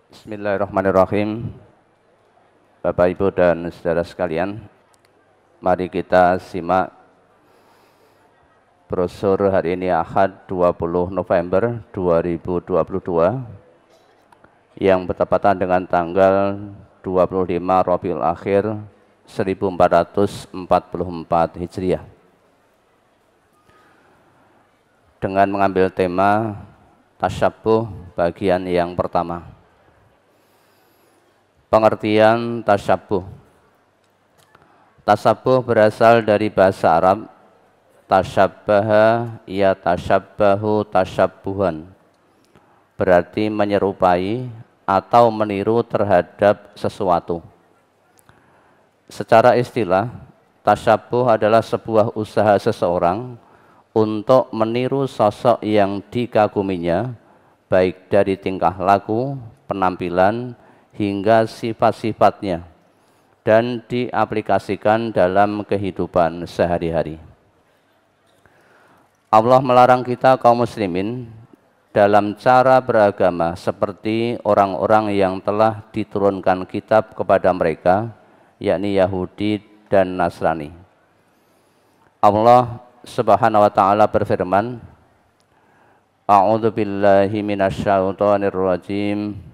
Bismillahirrahmanirrahim. Bapak, Ibu, dan saudara sekalian, mari kita simak brosur hari ini Ahad 20 November 2022 yang bertepatan dengan tanggal 25 Rabiul Akhir 1444 Hijriah. Dengan mengambil tema tasyabbuh bagian yang pertama. Pengertian tasyabbuh. Tasyabbuh berasal dari bahasa Arab tasyabbaha yatashabbahu tasyabbuhan, berarti menyerupai atau meniru terhadap sesuatu. Secara istilah, tasyabbuh adalah sebuah usaha seseorang untuk meniru sosok yang dikaguminya, baik dari tingkah laku, penampilan, hingga sifat-sifatnya, dan diaplikasikan dalam kehidupan sehari-hari. Allah melarang kita kaum muslimin dalam cara beragama seperti orang-orang yang telah diturunkan kitab kepada mereka, yakni Yahudi dan Nasrani. Allah Subhanahu wa ta'ala berfirman, A'udzu billahi minasyaitonir rajim.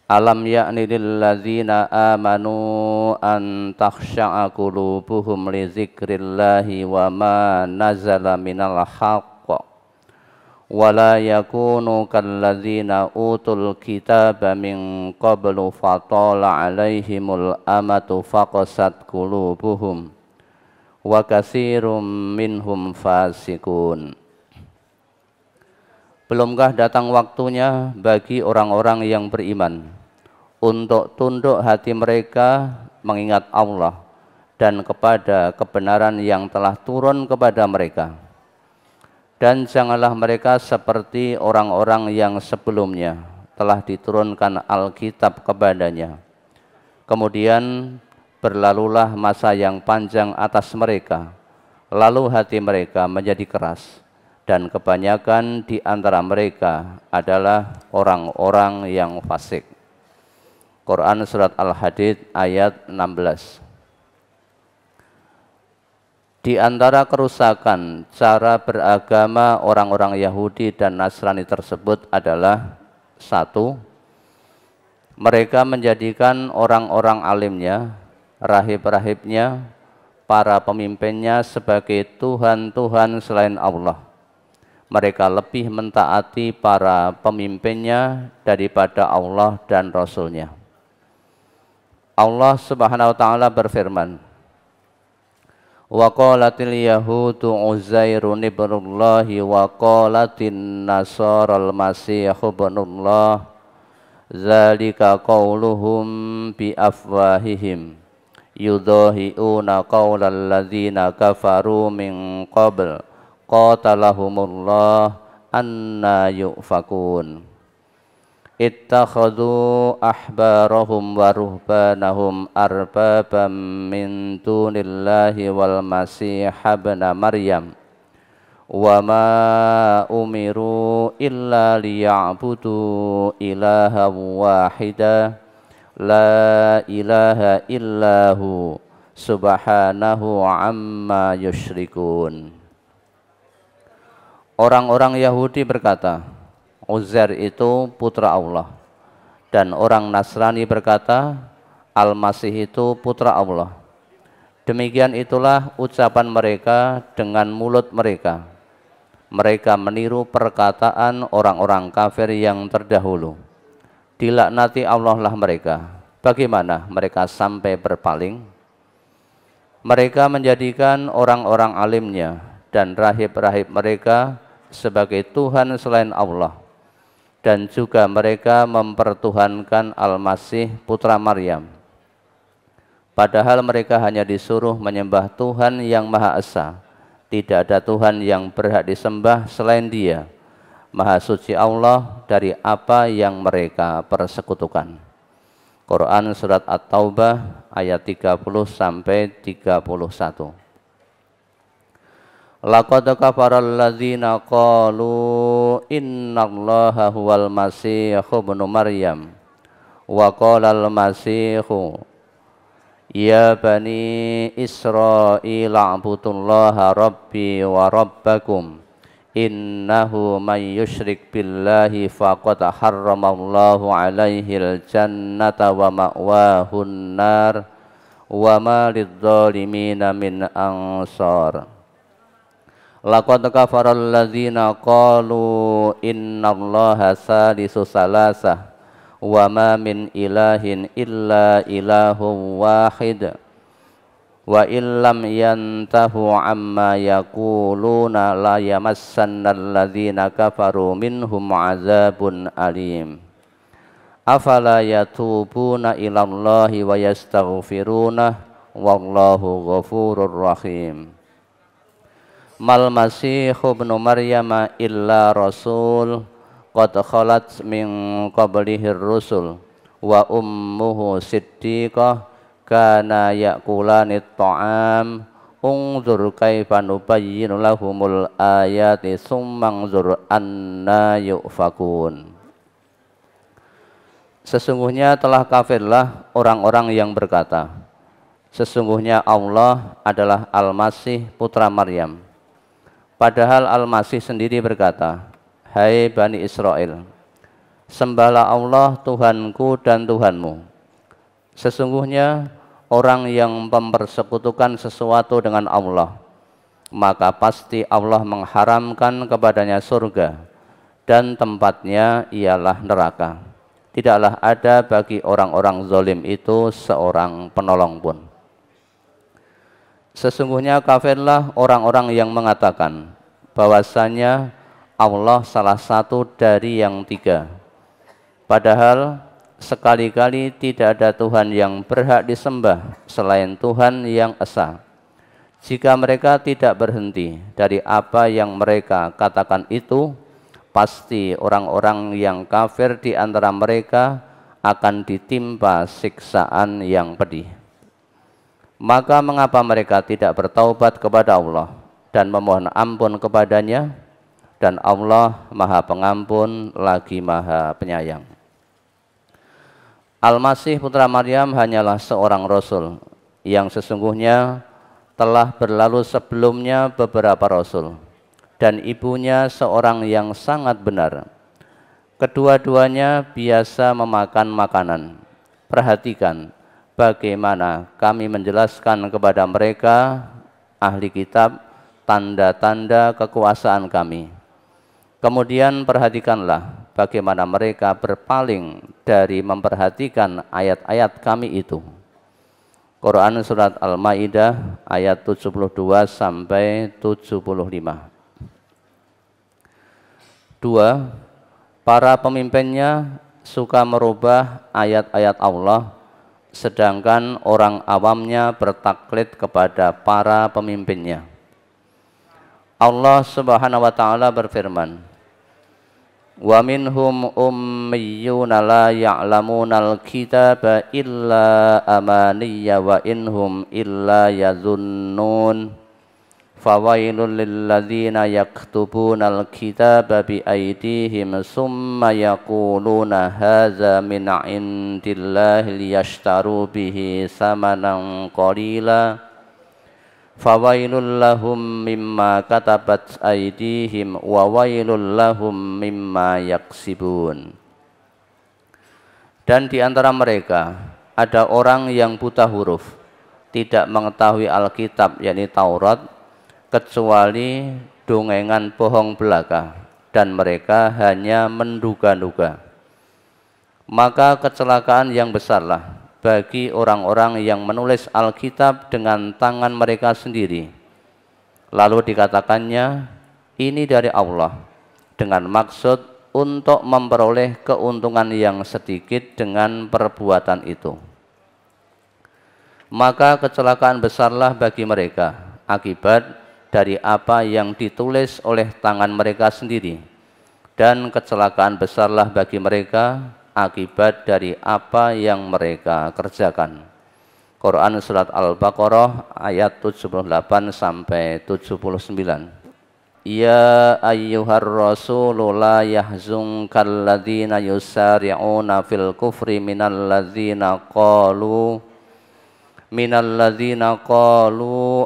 Alam ya'ni lil ladzina amanu an takhsha'a qulubuhum li dzikrillahi wa ma nazala minal haqq wa la yakunu kal ladzina utul kitaba min qablu fatala 'alaihimul amatu faqasat qulubuhum wa katsirum minhum fasikun. Belumkah datang waktunya bagi orang-orang yang beriman untuk tunduk hati mereka mengingat Allah dan kepada kebenaran yang telah turun kepada mereka. Dan janganlah mereka seperti orang-orang yang sebelumnya telah diturunkan Alkitab kepadanya. Kemudian berlalulah masa yang panjang atas mereka, lalu hati mereka menjadi keras. Dan kebanyakan di antara mereka adalah orang-orang yang fasik. Quran Surat Al-Hadid ayat 16. Di antara kerusakan cara beragama orang-orang Yahudi dan Nasrani tersebut adalah: 1. Mereka menjadikan orang-orang alimnya, rahib-rahibnya, para pemimpinnya sebagai Tuhan-Tuhan selain Allah. Mereka lebih mentaati para pemimpinnya daripada Allah dan Rasul-Nya. Allah Subhanahu wa ta'ala berfirman, Wa qalatil yahudu Uzairun ibnullahi wa qalatin nasaral masihu ibnullah zalika qauluhum bi afwahihim yudahi'una qaulal ladzina kafaru min qabl qatalahumullah anna yufakun. Ittakhadhu ahbarahum wa ruhbanahum arbabam min dunillahi wal masih ibna Maryam wa ma umiru illa liya'budu ilaha wahida la ilaha illahu subhanahu amma yusyrikun. Orang-orang Yahudi berkata, Uzair itu putra Allah. Dan orang Nasrani berkata, Al-Masih itu putra Allah. Demikian itulah ucapan mereka dengan mulut mereka. Mereka meniru perkataan orang-orang kafir yang terdahulu. Dilaknati Allah lah mereka. Bagaimana mereka sampai berpaling? Mereka menjadikan orang-orang alimnya dan rahib-rahib mereka sebagai Tuhan selain Allah, dan juga mereka mempertuhankan Al-Masih putra Maryam, padahal mereka hanya disuruh menyembah Tuhan yang Maha Esa. Tidak ada Tuhan yang berhak disembah selain Dia. Maha suci Allah dari apa yang mereka persekutukan. Quran Surat At-Taubah ayat 30 sampai 31. Laqad kafaral ladzina qalu innallaha huwal masih ibnu Maryam wa qala al masihu ya bani Israil a'budullaha rabbi wa rabbakum innahu may yusyrik billahi faqad harramallahu alaihil jannata wa ma'wahun nar wa ma lidzalimina min ansar. Laqad kafaral ladzina qalu innallaha salisu salasah wa ma min ilahin illa ilahun wahid wa illam yantahu amma yaquluna la yamassannal ladzina kafaru minhum azabun alim. Afala yatubuna ilallahi wa yastaghfiruna wallahu ghafurur rahim. Mal masihu ibnu Maryam illa rasul qad khalat min qablihir rusul wa ummuhu siddiqah kana ya'kulanit ta'am unzur kaifa nubayyinu lahumul ayati summa unzur anna yufakun. Sesungguhnya telah kafirlah orang-orang yang berkata, sesungguhnya Allah adalah Al-Masih putra Maryam. Padahal Al-Masih sendiri berkata, hai Bani Israel, sembahlah Allah Tuhanku dan Tuhanmu. Sesungguhnya orang yang mempersekutukan sesuatu dengan Allah, maka pasti Allah mengharamkan kepadanya surga dan tempatnya ialah neraka. Tidaklah ada bagi orang-orang zalim itu seorang penolong pun. Sesungguhnya kafirlah orang-orang yang mengatakan bahwasanya Allah salah satu dari yang tiga. Padahal sekali-kali tidak ada Tuhan yang berhak disembah selain Tuhan yang esa. Jika mereka tidak berhenti dari apa yang mereka katakan itu, pasti orang-orang yang kafir di antara mereka akan ditimpa siksaan yang pedih. Maka mengapa mereka tidak bertaubat kepada Allah dan memohon ampun kepadanya, dan Allah Maha Pengampun lagi Maha Penyayang. Al-Masih putra Maryam hanyalah seorang rasul yang sesungguhnya telah berlalu sebelumnya beberapa rasul, dan ibunya seorang yang sangat benar. Kedua-duanya biasa memakan makanan. Perhatikan bagaimana kami menjelaskan kepada mereka ahli kitab tanda-tanda kekuasaan kami. Kemudian perhatikanlah bagaimana mereka berpaling dari memperhatikan ayat-ayat kami itu. Quran surat Al-Maidah ayat 72 sampai 75. 2. Para pemimpinnya suka merubah ayat-ayat Allah, sedangkan orang awamnya bertaklid kepada para pemimpinnya. Allah Subhanahu wa taala berfirman, "Wa minhum ummiyyuna la ya'lamunal kitaba illa amaniyya wa inhum illa yadhunnun fawailul lil ladzina yaktubunal kitaba bi aydihim summa yaquluna hadza min 'indillahi liyashtaru bihi samanan qalila fawailul lahum mimma katabat aydihim wa wailul lahum mimma yaksibun." Dan di antara mereka ada orang yang buta huruf, tidak mengetahui Alkitab yakni Taurat, kecuali dongengan bohong belaka, dan mereka hanya menduga-duga. Maka kecelakaan yang besarlah bagi orang-orang yang menulis Alkitab dengan tangan mereka sendiri. Lalu dikatakannya, ini dari Allah, dengan maksud untuk memperoleh keuntungan yang sedikit dengan perbuatan itu. Maka kecelakaan besarlah bagi mereka akibat dari apa yang ditulis oleh tangan mereka sendiri, dan kecelakaan besarlah bagi mereka akibat dari apa yang mereka kerjakan. Quran surat Al-Baqarah ayat 78 sampai 79. Ya ayyuhar rasulu la yahzunkal ladzina yusari'una fil kufri minal ladzina qalu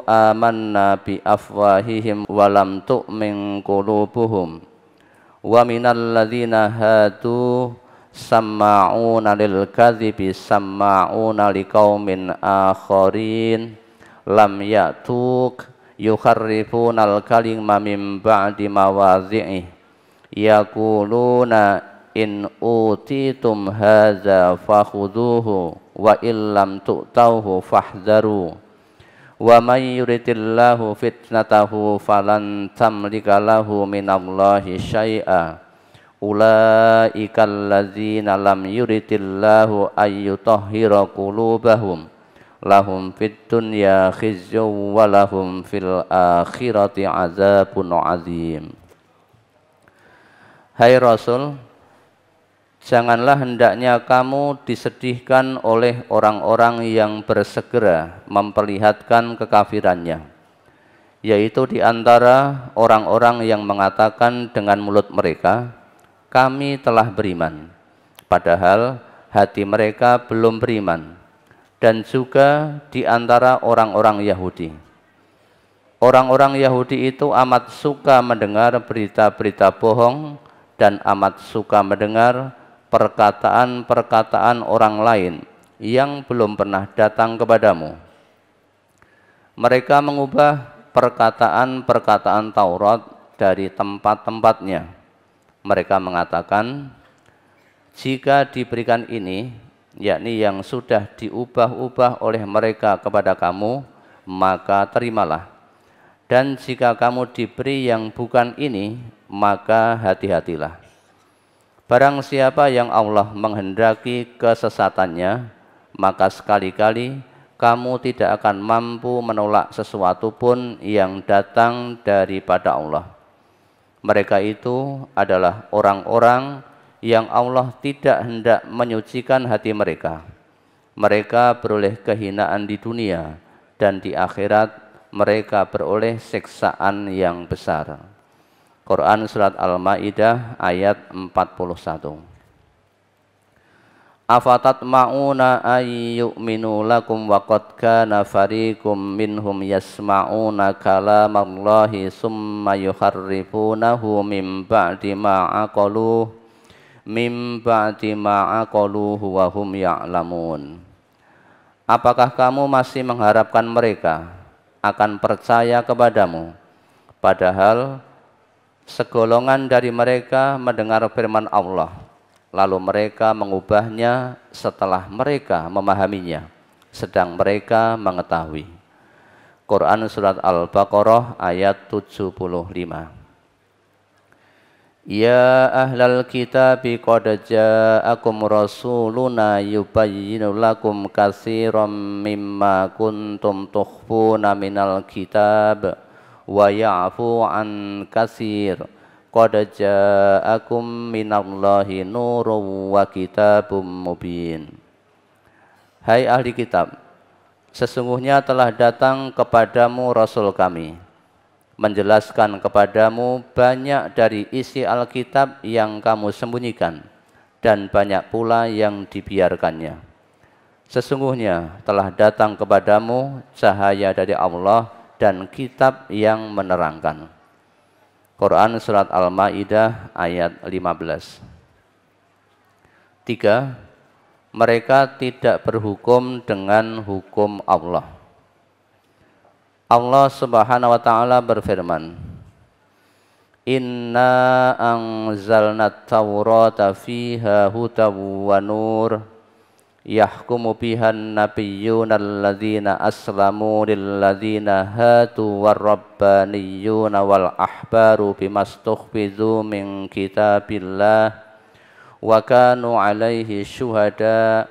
amanna bi afwahihim walam tu'min qulubuhum wa minal ladzina hadu samma'una lil kadhibi samma'una liqaumin akharin lam ya'tuk yukharrifunal kalima min ba'di mawadhi'i yaquluna in utitum hadza fakhuduhu wa illam tu'tauhu fahdharu wa may yuridillahu fitnatahu falan tamlika lahu minallahi syai'a ulaikal ladzina lam yuridillahu ayyutahhira qulubahum lahum fid dunya khizyun wa lahum fil akhirati adzabun azim. Hai Rasul, janganlah hendaknya kamu disedihkan oleh orang-orang yang bersegera memperlihatkan kekafirannya, yaitu di antara orang-orang yang mengatakan dengan mulut mereka, kami telah beriman, padahal hati mereka belum beriman. Dan juga di antara orang-orang Yahudi. Orang-orang Yahudi itu amat suka mendengar berita-berita bohong dan amat suka mendengar perkataan-perkataan orang lain yang belum pernah datang kepadamu. Mereka mengubah perkataan-perkataan Taurat dari tempat-tempatnya. Mereka mengatakan, jika diberikan ini, yakni yang sudah diubah-ubah oleh mereka kepada kamu, maka terimalah. Dan jika kamu diberi yang bukan ini, maka hati-hatilah. Barang siapa yang Allah menghendaki kesesatannya, maka sekali-kali kamu tidak akan mampu menolak sesuatu pun yang datang daripada Allah. Mereka itu adalah orang-orang yang Allah tidak hendak menyucikan hati mereka. Mereka beroleh kehinaan di dunia, dan di akhirat mereka beroleh siksaan yang besar. Quran surat Al-Maidah ayat 41. Afatatma'una ayyu'minu lakum wa qad kana fariqum minhum yasma'una kalamallahi summa yuharrifunahu min ba'di ma aqaluhu mim ba'di ma'aqaluhu wa hum ya'lamun. Apakah kamu masih mengharapkan mereka akan percaya kepadamu, padahal segolongan dari mereka mendengar firman Allah, lalu mereka mengubahnya setelah mereka memahaminya, sedang mereka mengetahui. Quran surat Al-Baqarah ayat 75. Ya ahlal kitabi qad ja'akum rasuluna yubayyinu lakum katsiran mimma kuntum tukhfuna minal kitab wa ya'fu an katsir qad ja'akum minallahi nurun wa kitabum mubin. Hai ahli kitab, sesungguhnya telah datang kepadamu rasul kami, menjelaskan kepadamu banyak dari isi Alkitab yang kamu sembunyikan, dan banyak pula yang dibiarkannya. Sesungguhnya telah datang kepadamu cahaya dari Allah dan kitab yang menerangkan. Quran surat Al-Maidah ayat 15. 3. Mereka tidak berhukum dengan hukum Allah. Allah Subhanahu wa taala berfirman, Inna anzalna at-taurata fiha hudaw wa nur yahkumu bihan nabiyyuna alladzina aslamu lilladzina hadu warrabbaniyuna wal ahbaru bimastukhfidhu min kitabillah wa kanu alaihi syuhada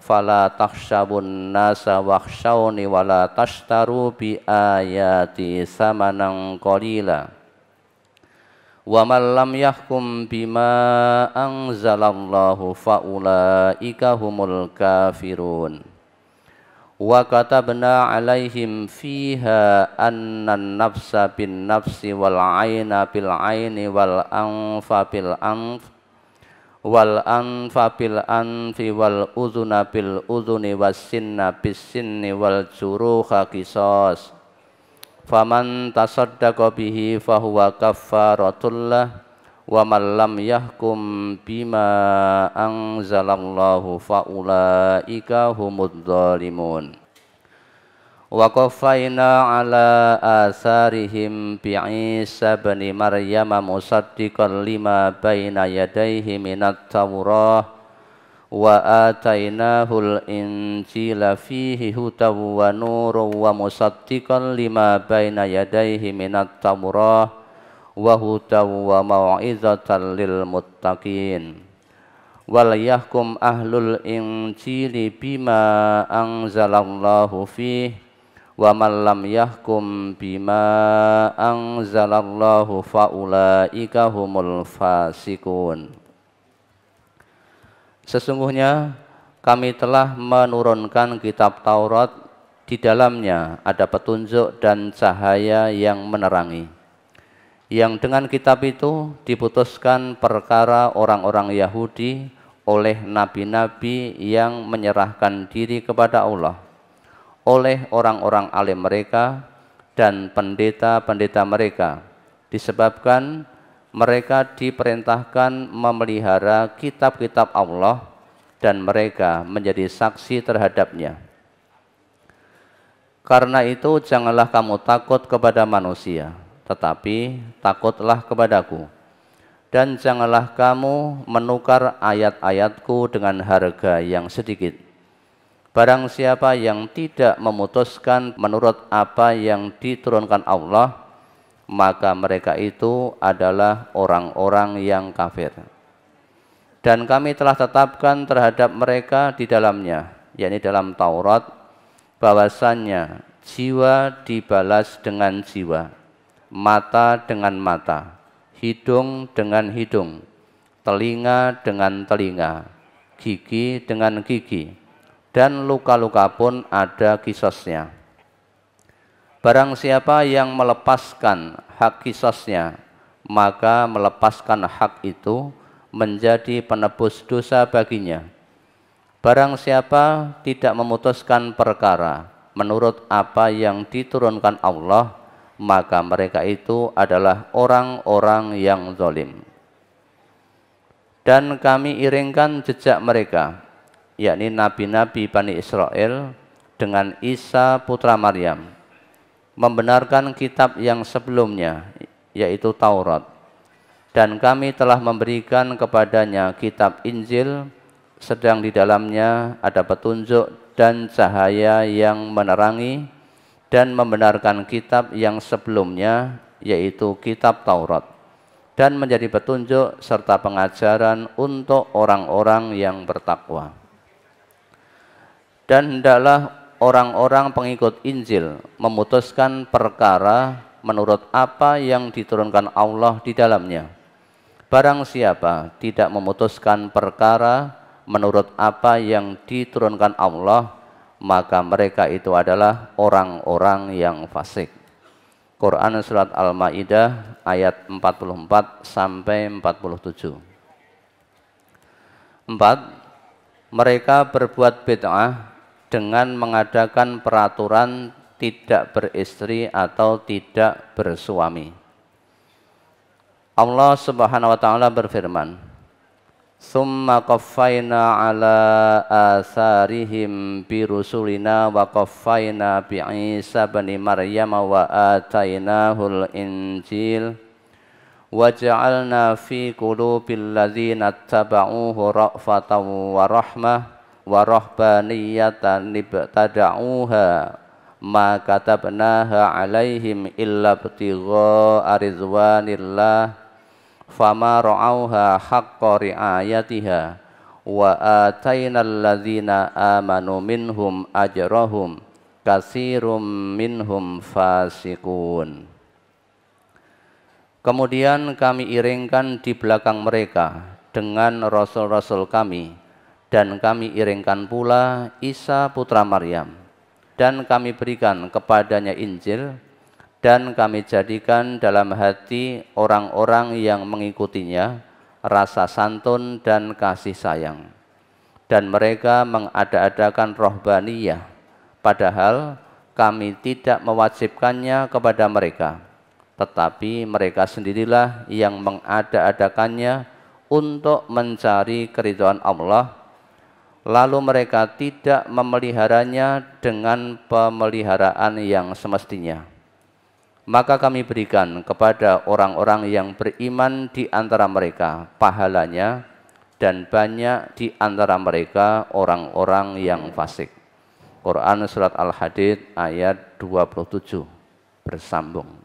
fala takhsyabun nasa wakhshawni wala tashtaru bi ayati samanan qalila wa man lam yahkum bima anzalallahu faulaika humul kafirun Wa katabna alaihim fiha annan nafsa bin nafsi wal aina bil aini wal anfa bil anf wal anfa bil anfi wal udhuna bil udhuni was sinna bis sinni wal juruha qisas. Faman tasaddaqa bihi fahuwa kaffaratul lah wa man lam yahkum bima anzalallahu faulaika humudz zalimun. Wa qaffayna ala asarihim bi Isa bin Maryam musaddiqan lima baina yadayhi minat Taurah wa atainahul injila fihi hudaw wa nurun wa musaddiqan lima baina yadayhi minat Taurah wa hudaw wa mau'izatan lil muttaqin. Wal yahkum ahlul injili bima anzalallahu fihi wa man lam yahkum bima anzalallahu faulaika humul fasikun. Sesungguhnya kami telah menurunkan kitab Taurat, di dalamnya ada petunjuk dan cahaya yang menerangi. Yang dengan kitab itu diputuskan perkara orang-orang Yahudi oleh nabi-nabi yang menyerahkan diri kepada Allah, oleh orang-orang alim mereka dan pendeta-pendeta mereka, disebabkan mereka diperintahkan memelihara kitab-kitab Allah dan mereka menjadi saksi terhadapnya. Karena itu janganlah kamu takut kepada manusia, tetapi takutlah kepadaku. Dan janganlah kamu menukar ayat-ayatku dengan harga yang sedikit. Barang siapa yang tidak memutuskan menurut apa yang diturunkan Allah, maka mereka itu adalah orang-orang yang kafir. Dan kami telah tetapkan terhadap mereka di dalamnya, yakni dalam Taurat, bahwasannya jiwa dibalas dengan jiwa, mata dengan mata, hidung dengan hidung, telinga dengan telinga, gigi dengan gigi, dan luka-luka pun ada qisasnya. Barang siapa yang melepaskan hak qisasnya, maka melepaskan hak itu menjadi penebus dosa baginya. Barang siapa tidak memutuskan perkara menurut apa yang diturunkan Allah, maka mereka itu adalah orang-orang yang zalim. Dan kami iringkan jejak mereka, yakni nabi-nabi Bani Israel dengan Isa putra Maryam, membenarkan kitab yang sebelumnya, yaitu Taurat. Dan kami telah memberikan kepadanya kitab Injil, sedang di dalamnya ada petunjuk dan cahaya yang menerangi dan membenarkan kitab yang sebelumnya, yaitu kitab Taurat, dan menjadi petunjuk serta pengajaran untuk orang-orang yang bertakwa. Dan hendaklah orang-orang pengikut Injil memutuskan perkara menurut apa yang diturunkan Allah di dalamnya. Barang siapa tidak memutuskan perkara menurut apa yang diturunkan Allah, maka mereka itu adalah orang-orang yang fasik. Quran Surat Al-Ma'idah ayat 44 sampai 47. 4. Mereka berbuat bid'ah dengan mengadakan peraturan tidak beristri atau tidak bersuami. Allah Subhanahu wa taala berfirman, "Tsumma qaffayna ala atharihim bi rusulina wa qaffayna bi Isa bin Maryam wa atainahul injil wa ja'alna fi qulubil ladzina tabauhu ra'fatan wa rahmah wa rahbaniyatan ibtada'uha ma katabnaha 'alaihim illa ibtigha'a ridwanillah fama ra'auha haqqa ri'ayatiha wa atainal ladzina amanu minhum ajrahum katsirum minhum fasiqun." Kemudian kami iringkan di belakang mereka dengan rasul-rasul kami, dan kami iringkan pula Isa putra Maryam. dan kami berikan kepadanya Injil, dan kami jadikan dalam hati orang-orang yang mengikutinya rasa santun dan kasih sayang. Dan mereka mengada-adakan rohbaniyah, padahal kami tidak mewajibkannya kepada mereka, tetapi mereka sendirilah yang mengada-adakannya untuk mencari keridhaan Allah, lalu mereka tidak memeliharanya dengan pemeliharaan yang semestinya. Maka kami berikan kepada orang-orang yang beriman di antara mereka pahalanya, dan banyak di antara mereka orang-orang yang fasik. Quran Surat Al-Hadid ayat 27 bersambung.